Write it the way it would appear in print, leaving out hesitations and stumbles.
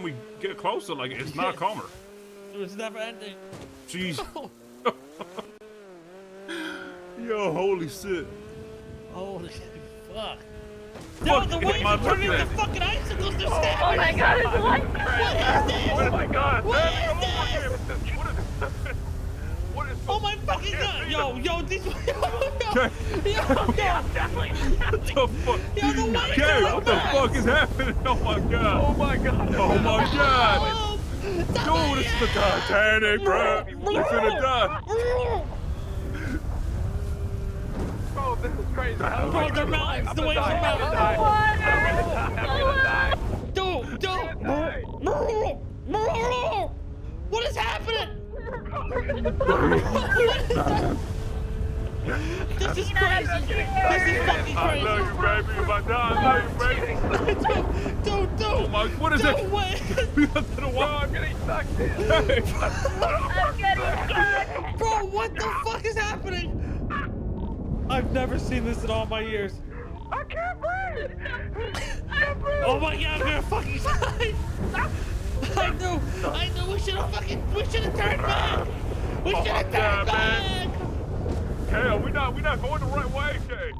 we get closer, like it's not calmer. It's never ending. Jeez. Yo, holy shit. Holy fuck. Yo, the waves are turning into fucking icicles. They're snapping. Oh my god, it's like What is this? Oh my god! What is Come this? over here. What is Oh my fucking god! Yo, these. Yo. definitely. What the fuck? Yo, the waves Okay, are like what the that. fuck is happening? Oh my god. Oh my god! Oh my god. Dude, this is the Titanic, bro. We're finna die. Oh, this is crazy. Bro, they're mountains. The waves are mountains. Dude. What is happening? This is crazy. This is fucking I crazy. love you, baby. If I die, I love you, baby. Dude. Oh my, what is it? Wait. We got to the No, wall. I'm getting sucked in. I'm getting stuck. Bro, what the fuck is happening? I've never seen this in all my years. I can't breathe. Oh my god, I'm gonna fucking die. I knew we should have turned back. We should have turned back. Hell, we're not going the right way, Kay.